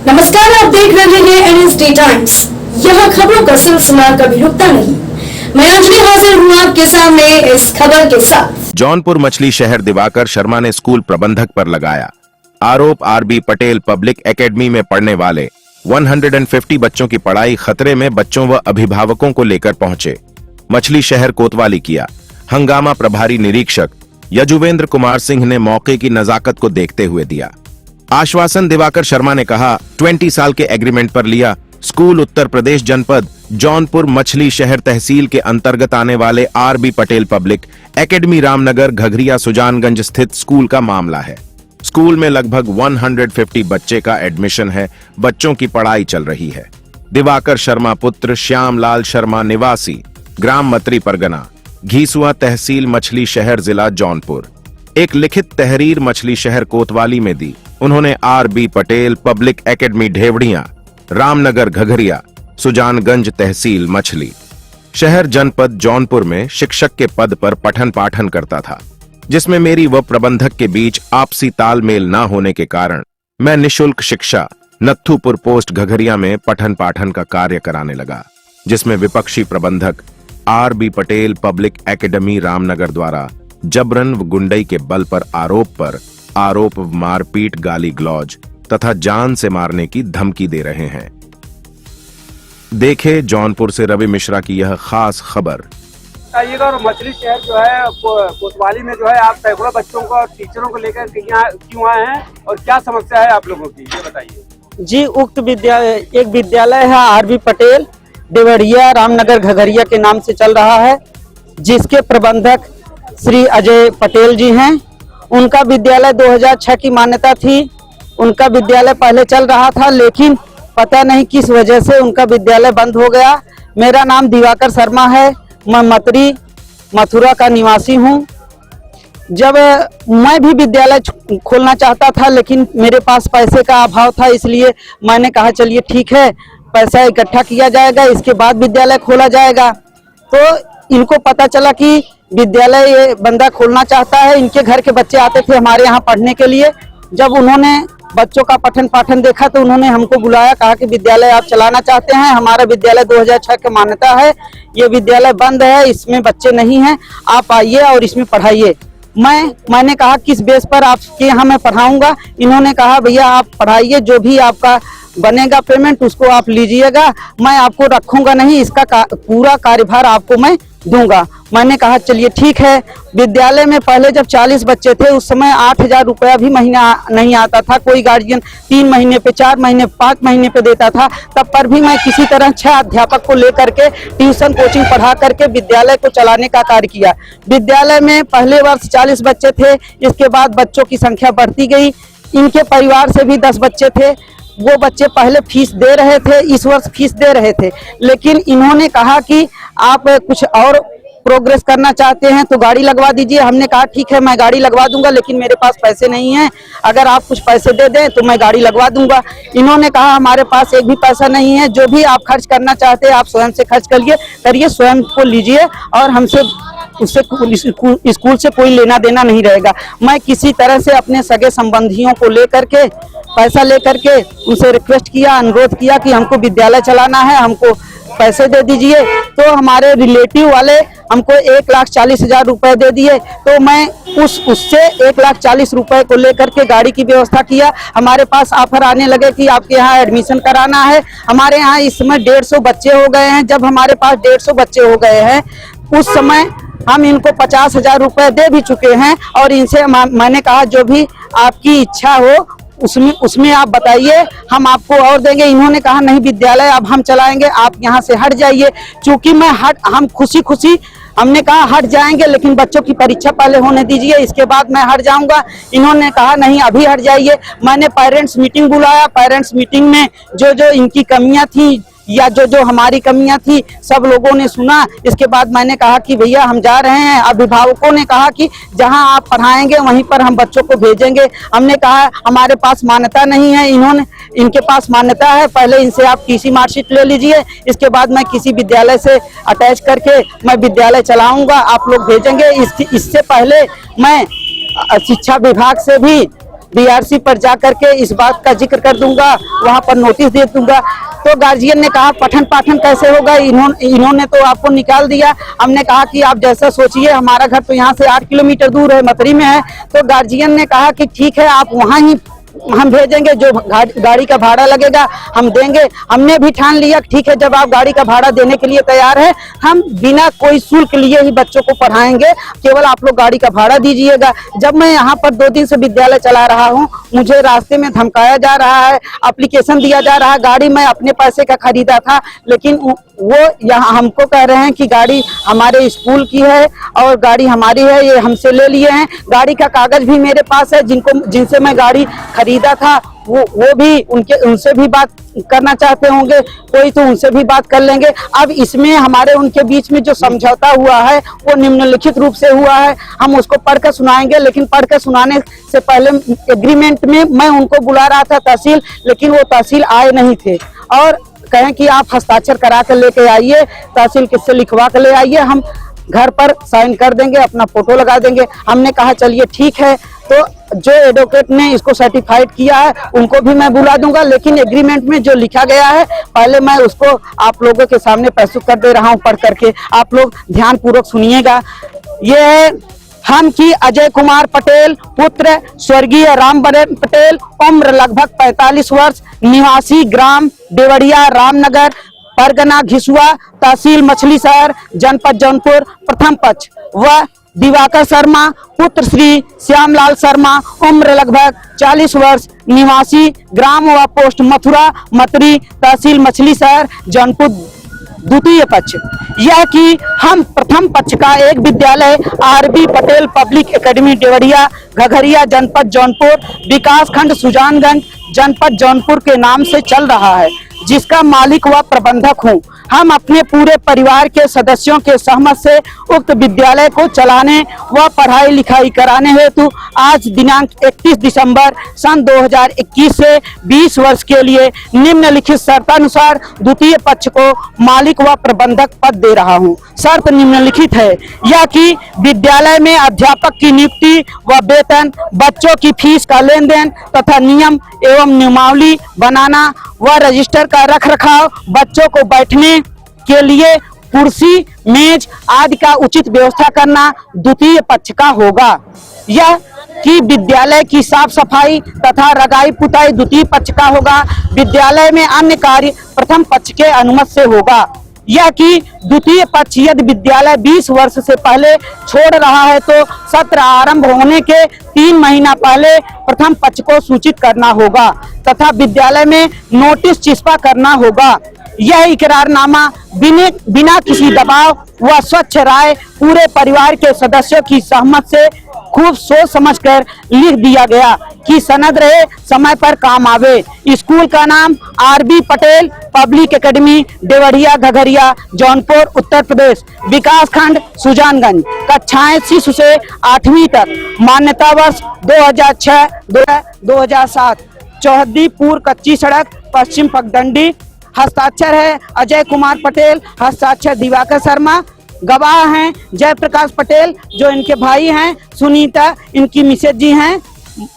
नमस्कार, आप देख रहे हैं एनएसडी टाइम्स। यहाँ खबरों का सिलसिला कभी रुकता नहीं। मैं अंजलि हाजिर हूँ आपके सामने इस खबर के साथ। जौनपुर मछली शहर दिवाकर शर्मा ने स्कूल प्रबंधक पर लगाया आरोप। आरबी पटेल पब्लिक एकेडमी में पढ़ने वाले 150 बच्चों की पढ़ाई खतरे में बच्चों व अभिभावकों को लेकर पहुंचे मछली शहर कोतवाली किया। हंगामा प्रभारी निरीक्षक यजुवेंद्र कुमार सिंह ने मौके की नजाकत को देखते हुए दिया आश्वासन। दिवाकर शर्मा ने कहा 20 साल के एग्रीमेंट पर लिया स्कूल। उत्तर प्रदेश जनपद जौनपुर मछली शहर तहसील के अंतर्गत आने वाले RB Patel public academy Ramnagar Ghaghariya Sujanganj स्थित स्कूल का मामला है। स्कूल में लगभग 150 बच्चे का एडमिशन है। बच्चों की पढ़ाई चल रही है। दिवाकर शर्मा पुत्र श्यामलाल शर्मा निवासी ग्राम मतरी परगना घीसुआ तहसील मछली शहर जिला जौनपुर एक लिखित तहरीर मछली शहर कोतवाली में दी। उन्होंने RB Patel public academy Dhewariya Ramnagar Ghaghariya Sujanganj तहसील मछली शहर जनपद जौनपुर में शिक्षक के पद पर पठन पाठन करता था, जिसमें मेरी व प्रबंधक के बीच आपसी तालमेल न होने के कारण मैं निशुल्क शिक्षा नत्थुपुर पोस्ट घघरिया में पठन पाठन का कार्य कराने लगा, जिसमें विपक्षी प्रबंधक R B Patel public academy Ramnagar द्वारा जबरन व गुंडई के बल पर आरोप मारपीट गाली गलौज तथा जान से मारने की धमकी दे रहे हैं। देखे जौनपुर से रवि मिश्रा की यह खास खबर। और मछली शहर जो है कोतवाली में जो है आप सैकड़ों बच्चों को और टीचरों को लेकर क्यों आए हैं और क्या समस्या है आप लोगों की, ये बताइए। जी, उक्त एक विद्यालय है आरबी पटेल देवड़िया रामनगर घघरिया के नाम से चल रहा है, जिसके प्रबंधक श्री अजय पटेल जी हैं। उनका विद्यालय 2006 की मान्यता थी। उनका विद्यालय पहले चल रहा था, लेकिन पता नहीं किस वजह से उनका विद्यालय बंद हो गया। मेरा नाम दिवाकर शर्मा है। मैं मतरी मथुरा का निवासी हूँ। जब मैं भी विद्यालय खोलना चाहता था, लेकिन मेरे पास पैसे का अभाव था, इसलिए मैंने कहा चलिए ठीक है, पैसा इकट्ठा किया जाएगा, इसके बाद विद्यालय खोला जाएगा। तो इनको पता चला कि विद्यालय ये बंदा खोलना चाहता है। इनके घर के बच्चे आते थे हमारे यहाँ पढ़ने के लिए। जब उन्होंने बच्चों का पठन पाठन देखा तो उन्होंने हमको बुलाया, कहा कि विद्यालय आप चलाना चाहते हैं, हमारा विद्यालय 2006 की मान्यता है, ये विद्यालय बंद है, इसमें बच्चे नहीं हैं, आप आइए और इसमें पढ़ाइए। मैंने कहा किस बेस पर आपके यहाँ मैं पढ़ाऊंगा। इन्होंने कहा भैया आप पढ़ाइए, जो भी आपका बनेगा पेमेंट उसको आप लीजिएगा, मैं आपको रखूंगा नहीं, इसका पूरा कार्यभार आपको मैं दूंगा। मैंने कहा चलिए ठीक है। विद्यालय में पहले जब 40 बच्चे थे उस समय 8,000 रुपया भी महीना नहीं आता था। कोई गार्जियन 3 महीने पे, 4 महीने, 5 महीने पे देता था। तब पर भी मैं किसी तरह 6 अध्यापक को लेकर के ट्यूशन कोचिंग पढ़ा करके विद्यालय को चलाने का कार्य किया। विद्यालय में पहले वर्ष 40 बच्चे थे, इसके बाद बच्चों की संख्या बढ़ती गई। इनके परिवार से भी 10 बच्चे थे। वो बच्चे पहले फीस दे रहे थे, इस वर्ष फीस दे रहे थे, लेकिन इन्होंने कहा कि आप कुछ और प्रोग्रेस करना चाहते हैं तो गाड़ी लगवा दीजिए। हमने कहा ठीक है, मैं गाड़ी लगवा दूंगा, लेकिन मेरे पास पैसे नहीं हैं, अगर आप कुछ पैसे दे दें तो मैं गाड़ी लगवा दूंगा। इन्होंने कहा हमारे पास एक भी पैसा नहीं है, जो भी आप खर्च करना चाहते हैं आप स्वयं से खर्च करिए, स्वयं को लीजिए और हमसे उससे स्कूल से कोई लेना देना नहीं रहेगा। मैं किसी तरह से अपने सगे संबंधियों को लेकर के पैसा लेकर के उनसे रिक्वेस्ट किया, अनुरोध किया कि हमको विद्यालय चलाना है, हमको पैसे दे दीजिए। तो हमारे रिलेटिव वाले हमको 1,40,000 रुपए दे दिए। तो मैं उससे 1,40,000 रुपए को लेकर के गाड़ी की व्यवस्था किया। हमारे पास ऑफर आने लगे कि आपके यहाँ एडमिशन कराना है। हमारे यहाँ इस समय 150 बच्चे हो गए हैं। जब हमारे पास 150 बच्चे हो गए हैं, उस समय हम इनको 50,000 रुपए दे भी चुके हैं और इनसे मैंने कहा जो भी आपकी इच्छा हो उसमें आप बताइए, हम आपको और देंगे। इन्होंने कहा नहीं, विद्यालय अब हम चलाएंगे, आप यहाँ से हट जाइए। चूंकि हम खुशी हमने कहा हट जाएंगे, लेकिन बच्चों की परीक्षा पहले होने दीजिए, इसके बाद मैं हट जाऊंगा। इन्होंने कहा नहीं, अभी हट जाइए। मैंने पेरेंट्स मीटिंग बुलाया। पेरेंट्स मीटिंग में जो इनकी कमियां थी या जो हमारी कमियां थी सब लोगों ने सुना। इसके बाद मैंने कहा कि भैया हम जा रहे हैं। अभिभावकों ने कहा कि जहां आप पढ़ाएंगे वहीं पर हम बच्चों को भेजेंगे। हमने कहा हमारे पास मान्यता नहीं है, इनके पास मान्यता है, पहले इनसे आप टीसी मार्कशीट ले लीजिए, इसके बाद मैं किसी विद्यालय से अटैच करके मैं विद्यालय चलाऊंगा, आप लोग भेजेंगे। इससे पहले मैं शिक्षा विभाग से भी बीआरसी पर जा करके इस बात का जिक्र कर दूंगा, वहां पर नोटिस दे दूंगा। तो गार्जियन ने कहा पठन पाठन कैसे होगा, इन्होंने तो आपको निकाल दिया। हमने कहा कि आप जैसा सोचिए, हमारा घर तो यहाँ से 8 किलोमीटर दूर है, मथुरी में है। तो गार्जियन ने कहा कि ठीक है, आप वहाँ ही हम भेजेंगे, जो गाड़ी का भाड़ा लगेगा हम देंगे। हमने भी ठान लिया ठीक है, जब आप गाड़ी का भाड़ा देने के लिए तैयार है, हम बिना कोई शुल्क लिए ही बच्चों को पढ़ाएंगे, केवल आप लोग गाड़ी का भाड़ा दीजिएगा। जब मैं यहाँ पर 2 दिन से विद्यालय चला रहा हूँ, मुझे रास्ते में धमकाया जा रहा है, एप्लीकेशन दिया जा रहा है। गाड़ी मैं अपने पैसे का खरीदा था, लेकिन वो यहाँ हमको कह रहे हैं कि गाड़ी हमारे स्कूल की है और गाड़ी हमारी है, ये हमसे ले लिए हैं। गाड़ी का कागज भी मेरे पास है, जिनसे मैं गाड़ी खरीदा था, वो भी उनसे भी बात करना चाहते होंगे कोई, तो उनसे भी बात कर लेंगे। अब इसमें हमारे उनके बीच में जो समझौता हुआ है वो निम्नलिखित रूप से हुआ है, हम उसको पढ़कर सुनाएंगे। लेकिन पढ़कर सुनाने से पहले एग्रीमेंट में मैं उनको बुला रहा था तहसील, लेकिन वो तहसील आए नहीं थे और कहें कि आप हस्ताक्षर करा कर लेके आइए, तहसील किससे लिखवा कर ले आइए, हम घर पर साइन कर देंगे, अपना फोटो लगा देंगे। हमने कहा चलिए ठीक है। तो जो एडवोकेट ने इसको सर्टिफाइड किया है उनको भी मैं बुला दूंगा, लेकिन एग्रीमेंट में जो लिखा गया है पहले मैं उसको आप लोगों के सामने प्रस्तुत कर दे रहा हूं पढ़ करके, आप लोग ध्यान पूर्वक सुनिएगा। ये है हम की अजय कुमार पटेल, पुत्र स्वर्गीय राम बरेन पटेल, उम्र लगभग 45 वर्ष, निवासी ग्राम देवड़िया, रामनगर, परगना घिसुआ, तहसील मछली शहर, जनपद जौनपुर, प्रथम पक्ष। व दिवाकर शर्मा, पुत्र श्री श्यामलाल शर्मा, उम्र लगभग 40 वर्ष, निवासी ग्राम व पोस्ट मथुरा मथुरी, तहसील मछली शहर, जौनपुर, द्वितीय पक्ष। यह कि हम प्रथम पक्ष का एक विद्यालय RB Patel public academy Deoria, Ghaghariya, जनपद जौनपुर, विकास खंड सुजानगंज, जनपद जौनपुर के नाम से चल रहा है, जिसका मालिक व प्रबंधक हूँ। हम अपने पूरे परिवार के सदस्यों के सहमत से उक्त विद्यालय को चलाने व पढ़ाई लिखाई कराने हेतु आज दिनांक 31 दिसंबर सन 2021 से 20 वर्ष के लिए निम्नलिखित शर्तानुसार द्वितीय पक्ष को मालिक व प्रबंधक पद दे रहा हूं। शर्त निम्नलिखित है, यह कि विद्यालय में अध्यापक की नियुक्ति व वेतन, बच्चों की फीस का लेन देन तथा नियम एवं नियमावली बनाना व रजिस्टर का रखरखाव, बच्चों को बैठने के लिए कुर्सी, मेज आदि का उचित व्यवस्था करना द्वितीय पक्ष का होगा। यह कि विद्यालय की साफ सफाई तथा रंगाई पुताई द्वितीय पक्ष का होगा। विद्यालय में अन्य कार्य प्रथम पक्ष के अनुमति से होगा। यह कि द्वितीय पक्ष यदि विद्यालय 20 वर्ष से पहले छोड़ रहा है तो सत्र आरंभ होने के 3 महीना पहले प्रथम पक्ष को सूचित करना होगा तथा विद्यालय में नोटिस चिस्पा करना होगा। यह इकरारनामा बिना किसी दबाव व स्वच्छ राय पूरे परिवार के सदस्यों की सहमति से खूब सोच समझकर लिख दिया गया कि सनद रहे, समय पर काम आवे। स्कूल का नाम RB Patel public academy Deoria, Ghaghariya, Jaunpur, Uttar Pradesh, विकास खंड सुजानगंज, कक्षाएं शिशु से 8वीं तक, मान्यता वर्ष 2006-2007, चौहद्दीपुर कच्ची सड़क, पश्चिम पगडंडी। हस्ताक्षर है अजय कुमार पटेल, हस्ताक्षर दिवाकर शर्मा। गवाह हैं जयप्रकाश पटेल जो इनके भाई हैं, सुनीता इनकी मिसेज जी हैं,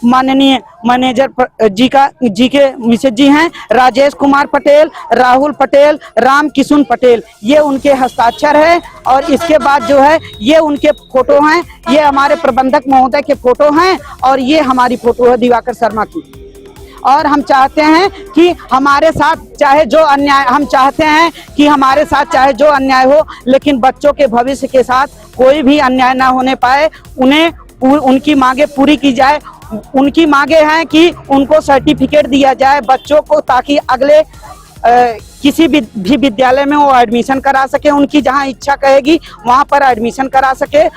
माननीय मैनेजर जी के मिसेज जी हैं, राजेश कुमार पटेल, राहुल पटेल, राम किशुन पटेल, ये उनके हस्ताक्षर है। और इसके बाद जो है ये उनके फोटो हैं, ये हमारे प्रबंधक महोदय के फोटो हैं और ये हमारी फोटो है दिवाकर शर्मा की। और हम चाहते हैं कि हमारे साथ चाहे जो अन्याय, हम चाहते हैं कि हमारे साथ चाहे जो अन्याय हो, लेकिन बच्चों के भविष्य के साथ कोई भी अन्याय ना होने पाए, उन्हें उनकी मांगे पूरी की जाए। उनकी मांगे हैं कि उनको सर्टिफिकेट दिया जाए बच्चों को, ताकि अगले किसी भी विद्यालय में वो एडमिशन करा सके, उनकी जहां इच्छा कहेगी वहां पर एडमिशन करा सके।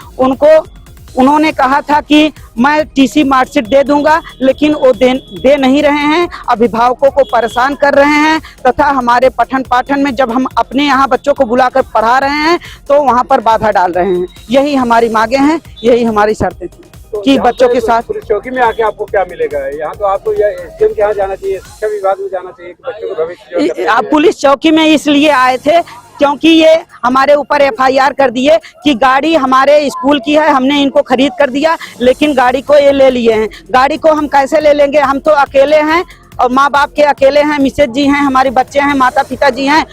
उन्होंने कहा था कि मैं टीसी मार्कशीट दे दूंगा, लेकिन वो दे नहीं रहे हैं, अभिभावकों को परेशान कर रहे हैं तथा हमारे पठन पाठन में जब हम अपने यहाँ बच्चों को बुलाकर पढ़ा रहे हैं तो वहाँ पर बाधा डाल रहे हैं। यही हमारी मांगे हैं, यही हमारी शर्तें थी कि बच्चों के साथ। पुलिस चौकी में आके आपको क्या मिलेगा? यहाँ तो आपको एसडीएम के यहाँ जाना चाहिए, शिक्षा विभाग में जाना चाहिए कि बच्चों के भविष्य। आप पुलिस चौकी में इसलिए आए थे क्योंकि ये हमारे ऊपर FIR कर दिए कि गाड़ी हमारे स्कूल की है, हमने इनको खरीद कर दिया, लेकिन गाड़ी को ये ले लिए हैं। गाड़ी को हम कैसे ले लेंगे, हम तो अकेले हैं और माँ बाप के अकेले हैं, मिसेज जी हैं, हमारे बच्चे हैं, माता पिता जी हैं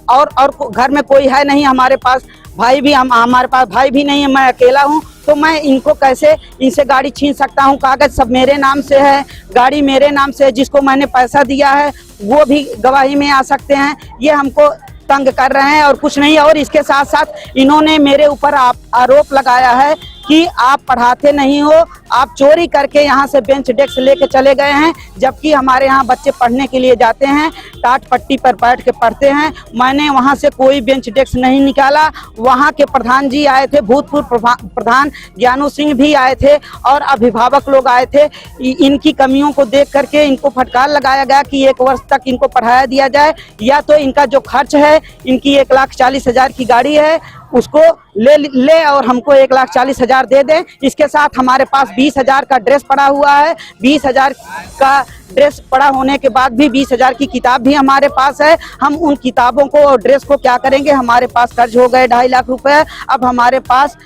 और घर में कोई है नहीं, हमारे पास भाई भी हमारे पास भाई भी नहीं है, मैं अकेला हूँ। तो मैं इनको कैसे इनसे गाड़ी छीन सकता हूँ? कागज सब मेरे नाम से है, गाड़ी मेरे नाम से है, जिसको मैंने पैसा दिया है वो भी गवाही में आ सकते हैं। ये हमको तंग कर रहे हैं और कुछ नहीं। और इसके साथ साथ इन्होंने मेरे ऊपर आरोप लगाया है कि आप पढ़ाते नहीं हो, आप चोरी करके यहाँ से बेंच डेस्क लेके चले गए हैं, जबकि हमारे यहाँ बच्चे पढ़ने के लिए जाते हैं, टाट पट्टी पर बैठ के पढ़ते हैं। मैंने वहाँ से कोई बेंच डेस्क नहीं निकाला। वहाँ के प्रधान जी आए थे, भूतपूर्व प्रधान ज्ञानू सिंह भी आए थे और अभिभावक लोग आए थे। इनकी कमियों को देख करके इनको फटकार लगाया गया कि 1 वर्ष तक इनको पढ़ाया दिया जाए, या तो इनका जो खर्च है, इनकी 1,40,000 की गाड़ी है, उसको ले और हमको 1,40,000 दे दें। इसके साथ हमारे पास 20,000 का ड्रेस पड़ा हुआ है। 20,000 का ड्रेस पड़ा होने के बाद भी 20,000 की किताब भी हमारे पास है। हम उन किताबों को और ड्रेस को क्या करेंगे? हमारे पास कर्ज हो गए 2.5 लाख रुपए। अब हमारे पास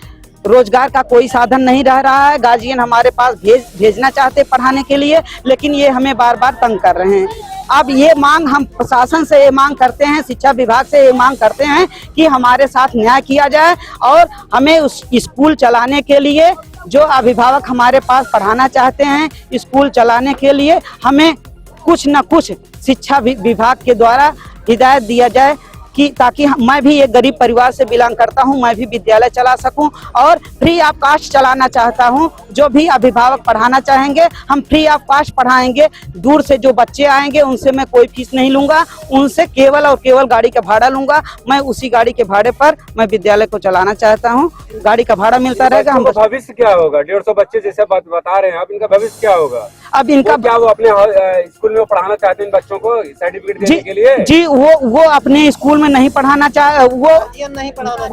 रोजगार का कोई साधन नहीं रह रहा है। गार्जियन हमारे पास भेजना चाहते पढ़ाने के लिए, लेकिन ये हमें बार बार तंग कर रहे हैं। अब ये मांग हम प्रशासन से ये मांग करते हैं, शिक्षा विभाग से ये मांग करते हैं कि हमारे साथ न्याय किया जाए और हमें उस स्कूल चलाने के लिए, जो अभिभावक हमारे पास पढ़ाना चाहते हैं, स्कूल चलाने के लिए हमें कुछ न कुछ शिक्षा विभाग के द्वारा हिदायत दिया जाए कि ताकि मैं भी एक गरीब परिवार से बिलोंग करता हूं, मैं भी विद्यालय चला सकूं और फ्री ऑफ कॉस्ट चलाना चाहता हूं। जो भी अभिभावक पढ़ाना चाहेंगे हम फ्री ऑफ कॉस्ट पढ़ाएंगे। दूर से जो बच्चे आएंगे उनसे मैं कोई फीस नहीं लूंगा, उनसे केवल और केवल गाड़ी का भाड़ा लूंगा। मैं उसी गाड़ी के भाड़े पर मैं विद्यालय को चलाना चाहता हूँ। गाड़ी का भाड़ा मिलता रहेगा। हम भविष्य क्या होगा? 150 बच्चे जैसे बता रहे हैं आप, इनका भविष्य क्या होगा? अब इनका क्या वो अपने स्कूल में पढ़ाना चाहते हैं बच्चों को सर्टिफिकेट देने के लिए? जी, वो अपने स्कूल में नहीं पढ़ाना चाहे, वो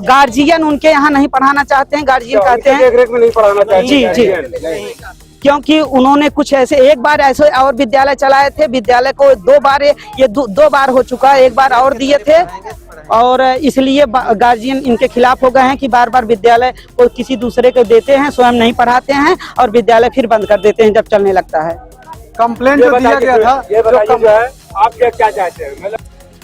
गार्जियन उनके यहाँ नहीं पढ़ाना चाहते हैं। गार्जियन कहते हैं देख-रेख में नहीं पढ़ाना चाहते। जी, क्योंकि उन्होंने कुछ एक बार ऐसे और विद्यालय चलाए थे। विद्यालय को 2 बार ये 2 बार हो चुका है, 1 बार और दिए थे और इसलिए गार्जियन इनके खिलाफ हो गए हैं कि बार बार विद्यालय को किसी दूसरे को देते हैं, स्वयं नहीं पढ़ाते हैं और विद्यालय फिर बंद कर देते हैं जब चलने लगता है। कंप्लेंट जो दिया गया था, जो है आप क्या चाहते हैं? मतलब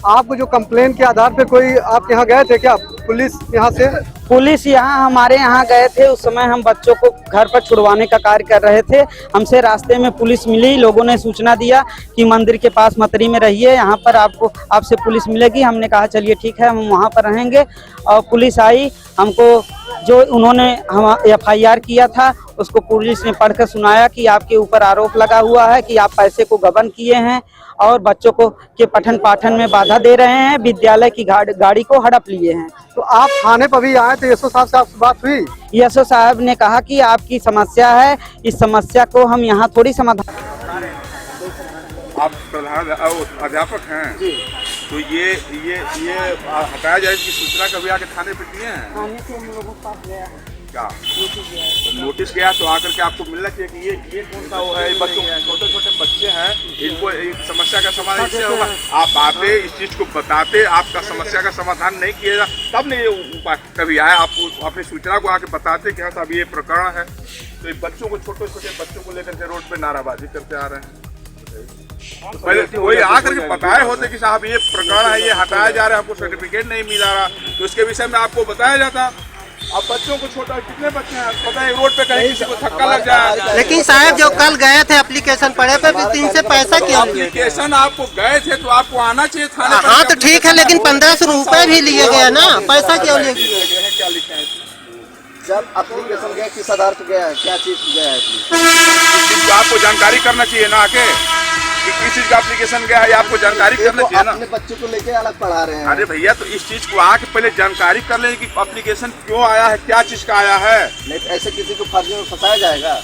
आपको जो कंप्लेंट के आधार पे कोई आप यहाँ गए थे क्या? पुलिस यहाँ से? पुलिस यहाँ हमारे यहाँ गए थे। उस समय हम बच्चों को घर पर छुड़वाने का कार्य कर रहे थे। हमसे रास्ते में पुलिस मिली, लोगों ने सूचना दिया कि मंदिर के पास मतरी में रहिए, यहाँ पर आपसे पुलिस मिलेगी। हमने कहा चलिए ठीक है, हम वहाँ पर रहेंगे। और पुलिस आई, हमको जो उन्होंने हम FIR किया था उसको पुलिस ने पढ़कर सुनाया कि आपके ऊपर आरोप लगा हुआ है कि आप पैसे को गबन किए हैं और बच्चों को के पठन पाठन में बाधा दे रहे हैं, विद्यालय की गाड़ी को हड़प लिए हैं। तो आप थाने पर भी आए थे, एसओ साहब से आपसे बात हुई? एसओ साहब ने कहा कि आपकी समस्या है, इस समस्या को हम यहाँ थोड़ी समाधान। आप प्रधान अध्यापक हैं तो ये हटाया जाए इसकी सूचना कभी आके थाने पे दिए हैं? थाने से हम लोगों के पास गया है, क्या नोटिस गया तो आकर के आपको मिलना चाहिए कि ये कौन सा वो है? बच्चों छोटे छोटे बच्चे हैं, इनको एक समस्या का समाधान इससे होगा। आप आते इस चीज को बताते, आपका समस्या का समाधान नहीं किया जा तब नहीं कभी आया, आप अपनी सूचना को आके बताते कि हाँ साहब ये प्रकरण है। तो ये बच्चों को छोटे छोटे बच्चों को लेकर के रोड पे नाराबाजी करते आ रहे हैं। तो पहले वही आकर के बताए होते कि साहब ये प्रकरण है, ये हटाया जा रहा है, आपको सर्टिफिकेट नहीं मिला रहा, तो इसके विषय में आपको बताया जाता। अब बच्चों को छोटा कितने बच्चे हैं पता है, रोड पे कहीं किसी को धक्का लग जाए। लेकिन साहब जो कल गए थे एप्लीकेशन पढ़े पे इनसे पैसा क्यों? एप्लीकेशन आपको गए थे तो आपको आना चाहिए थाने पर। हाँ तो ठीक है, लेकिन 1500 रुपए भी लिए गए ना, पैसा क्यों लिए गए? क्या लिखा है? जब एप्लीकेशन गया किस आधार पे गया है, क्या चीज गया है? तो आपको जानकारी करना चाहिए ना आके कि किस चीज का एप्लीकेशन गया है, आपको जानकारी करना चाहिए ना। अपने बच्चों को लेके अलग पढ़ा रहे हैं। अरे भैया तो इस चीज को आके पहले जानकारी कर लें कि एप्लीकेशन क्यों आया है, क्या चीज का आया है। नहीं तो ऐसे किसी को फर्जी में फंसाया जाएगा।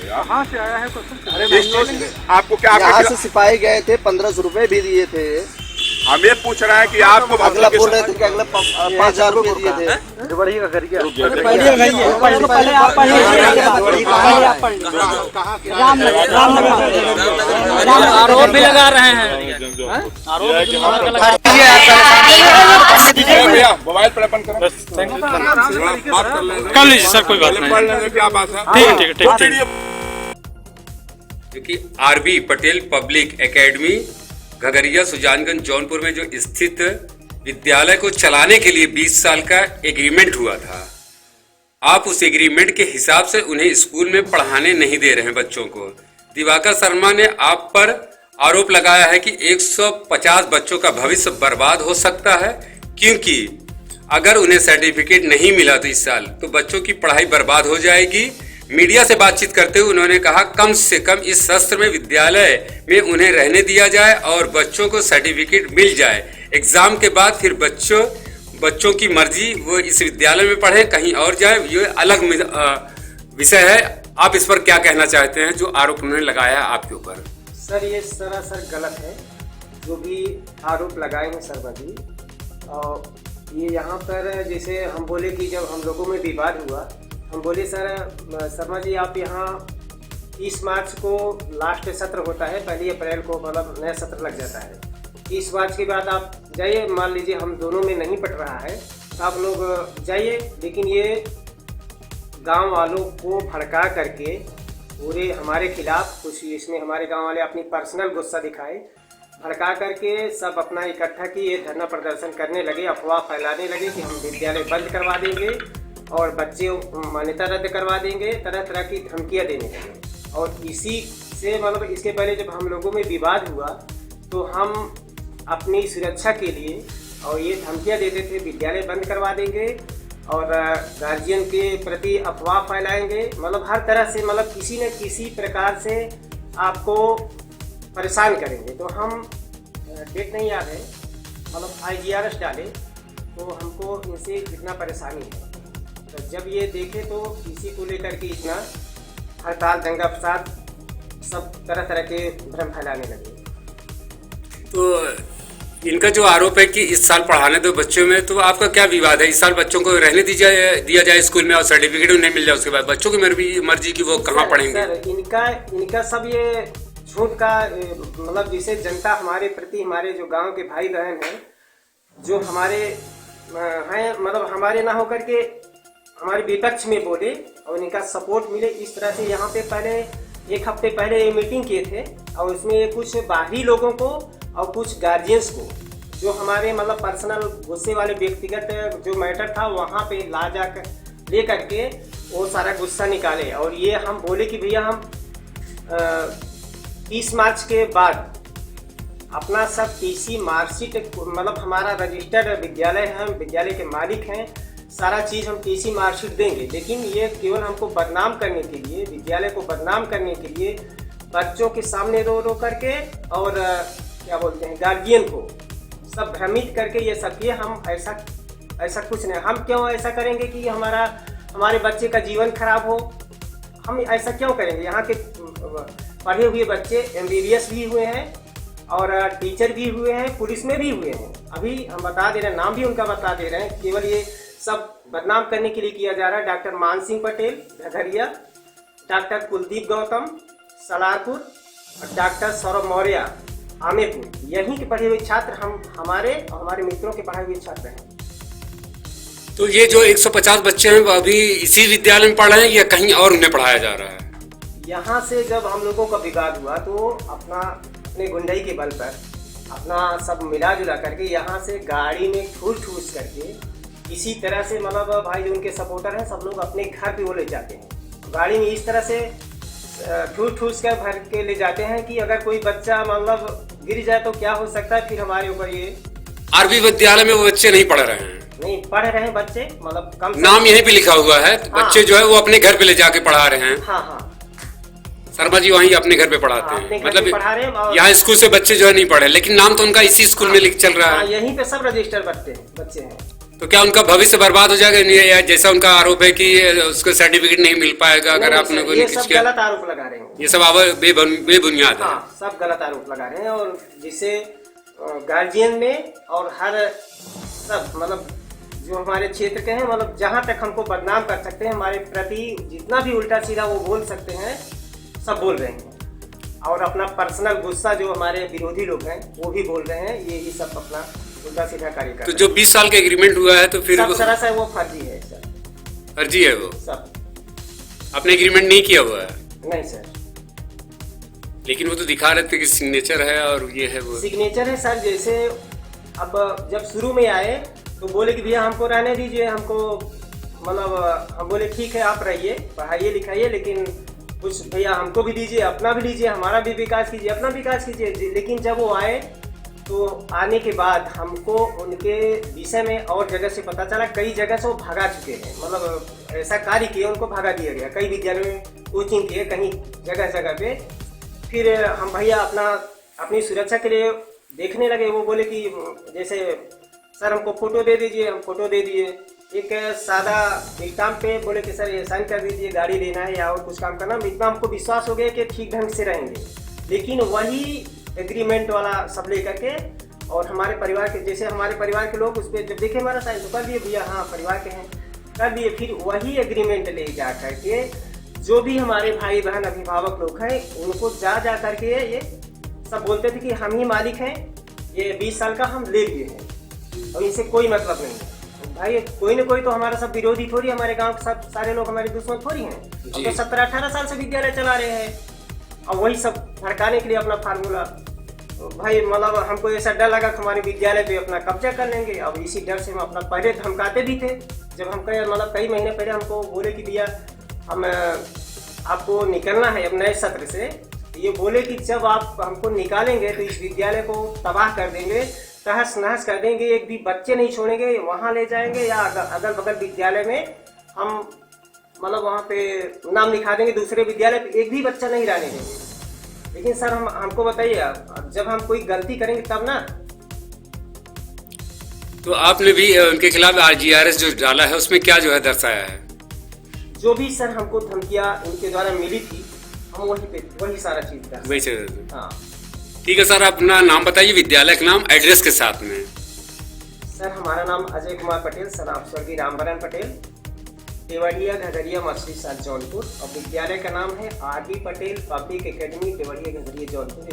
कहाँ से आया है? आपको क्या यहाँ से सिपाही गए थे, 1500 रुपए भी दिए थे। हम ये पूछ रहे हैं कि आपको अगला बोल रहे थे कि अगले 5,000 रुपए दिए थे। आरोप भी लगा रहे हैं। भैया मोबाइल पर अपन करें, बात कर लेंगे। कर लीजिए सर, कोई बात नहीं। पढ़ लेंगे, क्या बात है। ठीक। क्योंकि R B Patel public academy Ghagariya Sujanganj Jaunpur में जो स्थित विद्यालय को चलाने के लिए 20 साल का एग्रीमेंट हुआ था, आप उस एग्रीमेंट के हिसाब से उन्हें स्कूल में पढ़ाने नहीं दे रहे हैं बच्चों को। दिवाकर शर्मा ने आप पर आरोप लगाया है कि 150 बच्चों का भविष्य बर्बाद हो सकता है, क्योंकि अगर उन्हें सर्टिफिकेट नहीं मिला तो इस साल तो बच्चों की पढ़ाई बर्बाद हो जाएगी। मीडिया से बातचीत करते हुए उन्होंने कहा कम से कम इस सत्र में विद्यालय में उन्हें रहने दिया जाए और बच्चों को सर्टिफिकेट मिल जाए। एग्जाम के बाद फिर बच्चों की मर्जी, वो इस विद्यालय में पढ़े कहीं और जाए, ये अलग विषय है। आप इस पर क्या कहना चाहते हैं जो आरोप उन्होंने लगाया आपके ऊपर? सर ये सरासर गलत है जो भी आरोप लगाए हैं शर्मा जी। ये यहाँ पर जैसे हम बोले कि जब हम लोगों में विवाद हुआ, हम बोले सर शर्मा जी आप यहाँ 30 मार्च को लास्ट सत्र होता है, 1 अप्रैल को मतलब नया सत्र लग जाता है। 30 मार्च के बाद आप जाइए, मान लीजिए हम दोनों में नहीं पट रहा है तो आप लोग जाइए, लेकिन ये गांव वालों को भड़का करके पूरे हमारे खिलाफ कुछ इसमें हमारे गांव वाले अपनी पर्सनल गुस्सा दिखाए, भड़का करके सब अपना इकट्ठा किए, धरना प्रदर्शन करने लगे, अफवाह फैलाने लगे कि हम विद्यालय बंद करवा देंगे और बच्चे मान्यता रद्द करवा देंगे, तरह तरह की धमकियां देने लगे। और इसी से मतलब इसके पहले जब हम लोगों में विवाद हुआ तो हम अपनी सुरक्षा के लिए और ये धमकियां देते थे विद्यालय बंद करवा देंगे और गार्जियन के प्रति अफवाह फैलाएंगे, मतलब हर तरह से मतलब किसी न किसी प्रकार से आपको परेशान करेंगे। तो हम डेट नहीं याद है, मतलब IGRS डाले तो हमको इनसे इतना परेशानी है। तो जब ये देखे तो इसी को लेकर के इतना हड़ताल दंगा फसाद सब तरह तरह के भ्रम फैलाने लगे। तो इनका जो आरोप है कि इस साल पढ़ाने दो बच्चों में, तो आपका क्या विवाद है? इस साल बच्चों को रहने दिया जाए स्कूल में और सर्टिफिकेट उन्हें मिल जाए, उसके बाद बच्चों की मर्जी की वो कहाँ पढ़ेंगे? सर इनका सब ये झूठ का मतलब जिसे जनता हमारे प्रति, हमारे जो गांव के भाई बहन हैं जो हमारे हैं, मतलब हमारे ना होकर के हमारे विपक्ष में बोले और इनका सपोर्ट मिले, इस तरह से यहाँ पे पहले 1 हफ्ते पहले ये मीटिंग किए थे और उसमें कुछ बाहरी लोगों को और कुछ गार्जियंस को जो हमारे मतलब पर्सनल गुस्से वाले व्यक्तिगत जो मैटर था वहाँ पे ले करके वो सारा गुस्सा निकाले। और ये हम बोले कि भैया हम 30 मार्च के बाद अपना सब TC मार्कशीट, मतलब हमारा रजिस्टर्ड विद्यालय है, हम विद्यालय के मालिक हैं, सारा चीज़ हम TC मार्कशीट देंगे, लेकिन ये केवल हमको बदनाम करने के लिए, विद्यालय को बदनाम करने के लिए बच्चों के सामने रो करके और क्या बोलते हैं गार्जियन को सब भ्रमित करके ये सब किए। हम ऐसा कुछ नहीं, हम क्यों ऐसा करेंगे कि हमारे बच्चे का जीवन खराब हो? हम ऐसा क्यों करेंगे? यहाँ के पढ़े हुए बच्चे MBBS भी हुए हैं और टीचर भी हुए हैं, पुलिस में भी हुए हैं। अभी हम बता दे रहे हैं, नाम भी उनका बता दे रहे हैं, केवल ये सब बदनाम करने के लिए किया जा रहा है। डॉक्टर मान सिंह पटेल घगरिया, डॉक्टर कुलदीप गौतम सलारपुर और डॉक्टर सौरभ मौर्य आमेपुर, यहीं के पढ़े हुए छात्र हमारे और हमारे मित्रों के पढ़े हुए छात्र हैं। तो ये जो 150 बच्चे हैं वो अभी इसी विद्यालय में पढ़ रहे हैं या कहीं और उन्हें पढ़ाया जा रहा है? यहाँ से जब हम लोगों का विवाद हुआ तो अपने गुंडाई के बल पर अपना सब मिला जुला करके यहाँ से गाड़ी में ठूस करके इसी तरह से मतलब भाई जो उनके सपोर्टर हैं सब लोग अपने घर पे वो ले जाते हैं, गाड़ी में इस तरह से ठूस कर भर के ले जाते हैं कि अगर कोई बच्चा मतलब गिर जाए तो क्या हो सकता है। फिर हमारे ऊपर ये आरबी विद्यालय में वो बच्चे नहीं पढ़ रहे हैं? नहीं पढ़ रहे हैं बच्चे, मतलब कम नाम यहीं पे लिखा हुआ है। हाँ। बच्चे जो है वो अपने घर पे ले जाके पढ़ा रहे हैं। हाँ शर्मा जी वहीं अपने घर पे पढ़ाते हैं, मतलब यहाँ स्कूल से बच्चे जो है नहीं पढ़े, लेकिन नाम तो उनका इसी स्कूल में चल रहा है। यहीं पे सब रजिस्टर बच्चे हैं। तो क्या उनका भविष्य बर्बाद हो जाएगा? या जैसा उनका आरोप है कि उसको सर्टिफिकेट नहीं मिल पाएगा अगर आपने कोई ये सब गलत आरोप लगा रहे हैं, ये सब बेबुनियाद है। सब गलत आरोप लगा रहे हैं और जिससे गार्जियन में और हर सब मतलब जो हमारे क्षेत्र के हैं, मतलब जहाँ तक हमको बदनाम कर सकते हैं, हमारे प्रति जितना भी उल्टा सीधा वो बोल सकते हैं सब बोल रहे हैं। और अपना पर्सनल गुस्सा जो हमारे विरोधी लोग हैं वो भी बोल रहे हैं, यही सब अपना उल्टा सीधा कार्य कर रहे हैं। तो जो 20 साल का एग्रीमेंट हुआ है तो फिर सब सरासर वो फर्जी है सर। फर्जी है वो? सब आपने एग्रीमेंट नहीं किया हुआ है? नहीं सर। लेकिन वो तो दिखा रहे थे कि सिग्नेचर है और ये है वो। सिग्नेचर है सर। जैसे अब जब शुरू में आए तो बोले कि भैया हमको रहने दीजिए, हमको मतलब हम बोले ठीक है आप रहिए, पढ़ाइए लिखाइए, लेकिन कुछ भैया हमको भी दीजिए, अपना भी लीजिए, हमारा भी विकास कीजिए, अपना विकास कीजिए। लेकिन जब वो आए तो आने के बाद हमको उनके विषय में और जगह से पता चला, कई जगह से वो भागा चुके हैं, मतलब ऐसा कार्य किए उनको भगा दिया गया। कई विद्यालयों में कोचिंग किए, कहीं जगह जगह पे। फिर हम भैया अपनी सुरक्षा के लिए देखने लगे। वो बोले कि जैसे सर हमको फ़ोटो दे दीजिए, हम फ़ोटो दे दिए। एक सादा स्टाम्प पे बोले कि सर ये साइन कर दीजिए, गाड़ी लेना है या और कुछ काम करना। इतना हमको विश्वास हो गया कि ठीक ढंग से रहेंगे। लेकिन वही एग्रीमेंट वाला सब लेकर के और हमारे परिवार के, जैसे हमारे परिवार के लोग उस पर जब देखे हमारा साइन तो कर दिए भैया हाँ परिवार के हैं, कर दिए। फिर वही एग्रीमेंट ले जा करके जो भी हमारे भाई बहन अभिभावक लोग हैं उनको जा करके ये सब बोलते थे कि हम ही मालिक हैं, ये 20 साल का हम ले लिए हैं और इनसे कोई मतलब नहीं है। भाई कोई ना कोई तो हमारा सब विरोधी थोड़ी, हमारे गांव के सब सारे लोग हमारे दुश्मन थोड़ी हैं। हम तो 17-18 साल से विद्यालय चला रहे हैं और वही सब भड़काने के लिए अपना फार्मूला। भाई मतलब हमको ऐसा डर लगा कि हमारे विद्यालय पे अपना कब्जा कर लेंगे। अब इसी डर से हम अपना पहले धमकाते भी थे। जब हम मतलब कई महीने पहले हमको बोले कि भैया हम आपको निकलना है अब नए सत्र से, ये बोले कि जब आप हमको निकालेंगे तो इस विद्यालय को तबाह कर देंगे, तहस नहस कर देंगे, एक भी बच्चे नहीं छोड़ेंगे, वहाँ ले जाएंगे या अगल बगल विद्यालय में हम मतलब वहाँ पे नाम लिखा देंगे, दूसरे विद्यालय पे एक भी बच्चा नहीं रहने देंगे। लेकिन सर हमको बताइए जब हम कोई गलती करेंगे तब ना। तो आपने भी उनके खिलाफ RGRS जो डाला है उसमें क्या जो है दर्शाया है? जो भी सर हमको धमकियाँ इनके द्वारा मिली थी हम वही सारा चीज था। वही से हाँ ठीक है सर, अपना नाम बताइए, विद्यालय का नाम, एड्रेस के साथ में। सर हमारा नाम अजय कुमार पटेल, सर आप स्वर्गीय रामवरण पटेल, देवरिया घघरिया मछली साथ जौनपुर, और विद्यालय का नाम है RB Patel public academy Deoria Ghaghariya Jaunpur,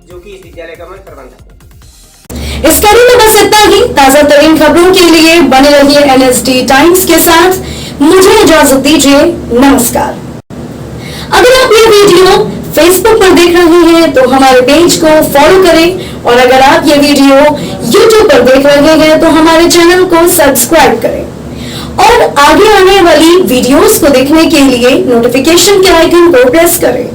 जो कि इस विद्यालय का मैं प्रबंधक हूँ। इस कड़ी में बस इतना ही। ताजा तरीन खबरों के लिए बने रहिए NSD टाइम्स के साथ। मुझे इजाजत दीजिए, नमस्कार। अगर आप ये वीडियो फेसबुक पर देख रहे हैं तो हमारे पेज को फॉलो करें, और अगर आप ये वीडियो यूट्यूब पर देख रहे हैं तो हमारे चैनल को सब्सक्राइब करें, और आगे आने वाली वीडियोस को देखने के लिए नोटिफिकेशन के आइकन को प्रेस करें।